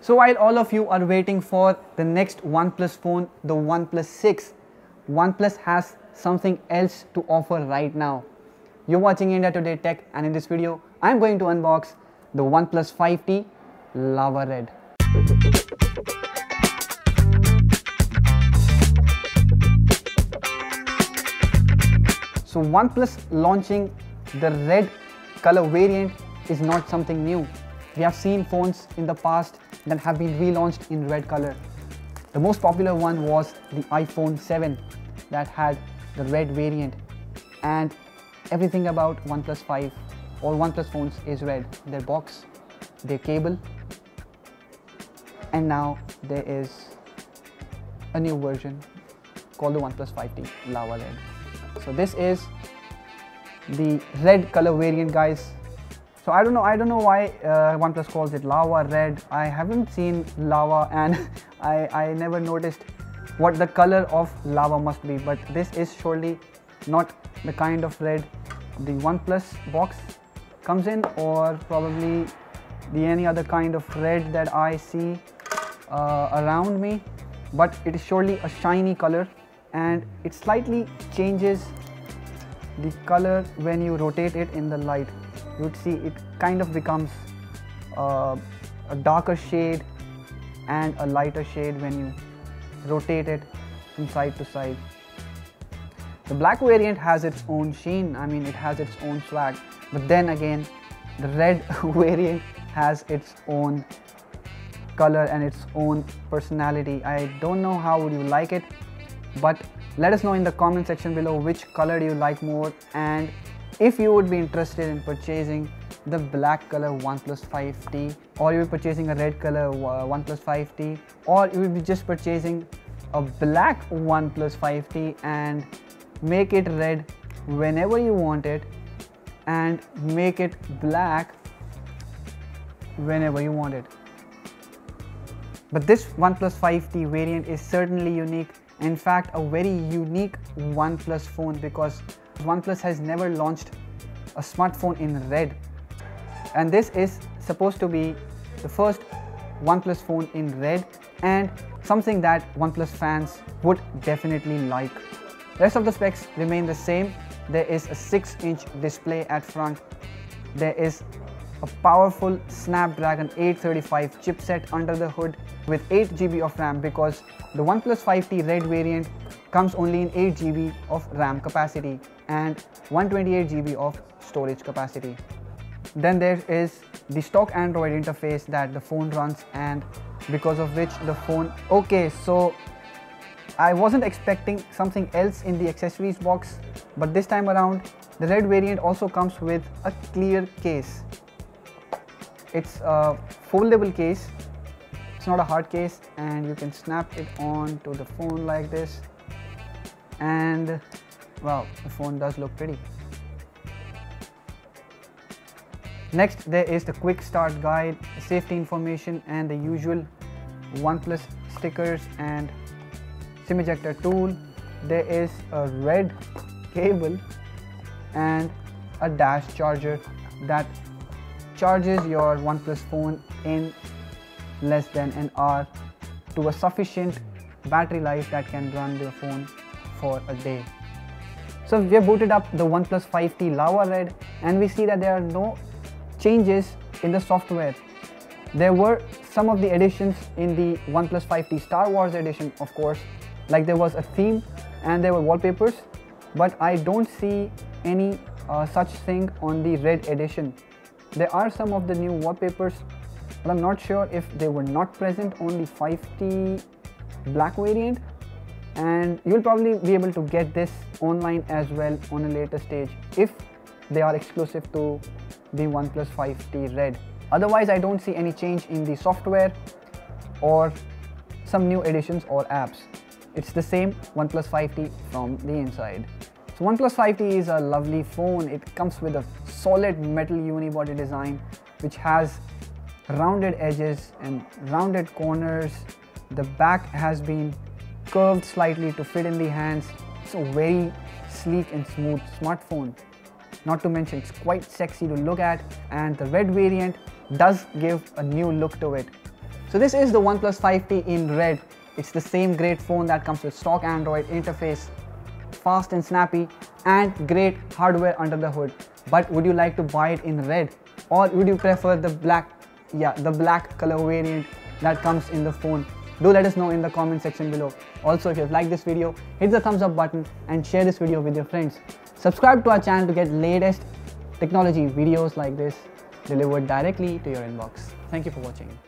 So while all of you are waiting for the next OnePlus phone, the OnePlus 6, OnePlus has something else to offer right now. You're watching India Today Tech, and in this video, I'm going to unbox the OnePlus 5T Lava Red. So OnePlus launching the red color variant is not something new. We have seen phones in the past that have been relaunched in red color. The most popular one was the iPhone 7 that had the red variant, and everything about OnePlus 5 or OnePlus phones is red. Their box, their cable, and now there is a new version called the OnePlus 5T Lava Red. So this is the red color variant, guys. So I don't know why OnePlus calls it Lava Red. I haven't seen lava, and I never noticed what the color of lava must be, but this is surely not the kind of red the OnePlus box comes in, or probably any other kind of red that I see around me, but it is surely a shiny color, and it slightly changes the color when you rotate it in the light. You would see it kind of becomes a darker shade and a lighter shade when you rotate it from side to side. The black variant has its own sheen, I mean it has its own swag, but then again the red variant has its own color and its own personality. I don't know how would you like it, but let us know in the comment section below which color do you like more, and if you would be interested in purchasing the black color OnePlus 5T, or you will be purchasing a red color OnePlus 5T, or you will be just purchasing a black OnePlus 5T and make it red whenever you want it and make it black whenever you want it. But this OnePlus 5T variant is certainly unique. In fact, a very unique OnePlus phone, because OnePlus has never launched a smartphone in red, and this is supposed to be the first OnePlus phone in red, and something that OnePlus fans would definitely like. Rest of the specs remain the same. There is a 6-inch display at front. There is a powerful Snapdragon 835 chipset under the hood with 8 GB of RAM, because the OnePlus 5T Red variant comes only in 8 GB of RAM capacity and 128 GB of storage capacity. Then there is the stock Android interface that the phone runs, and because of which the phone... Okay, so I wasn't expecting something else in the accessories box, but this time around the red variant also comes with a clear case. It's a foldable case, it's not a hard case, and you can snap it on to the phone like this, and wow, the phone does look pretty. Next, there is the quick start guide, safety information, and the usual OnePlus stickers and SIM ejector tool. There is a red cable and a dash charger that charges your OnePlus phone in less than an hour to a sufficient battery life that can run the phone for a day. So we have booted up the OnePlus 5T Lava Red, and we see that there are no changes in the software. There were some of the additions in the OnePlus 5T Star Wars edition, of course, like there was a theme and there were wallpapers, but I don't see any such thing on the red edition. There are some of the new wallpapers, but I'm not sure if they were not present on the 5T black variant, and you'll probably be able to get this online as well on a later stage if they are exclusive to the OnePlus 5T Red. Otherwise, I don't see any change in the software or some new additions or apps. It's the same OnePlus 5T from the inside. So OnePlus 5T is a lovely phone. It comes with a solid metal unibody design which has rounded edges and rounded corners. The back has been curved slightly to fit in the hands. It's a very sleek and smooth smartphone. Not to mention it's quite sexy to look at, and the red variant does give a new look to it. So this is the OnePlus 5T in red. It's the same great phone that comes with stock Android interface, fast and snappy, and great hardware under the hood. But would you like to buy it in red, or would you prefer the black? Yeah, the black color variant that comes in the phone? Do let us know in the comment section below. Also, if you have liked this video, hit the thumbs up button and share this video with your friends. Subscribe to our channel to get latest technology videos like this delivered directly to your inbox. Thank you for watching.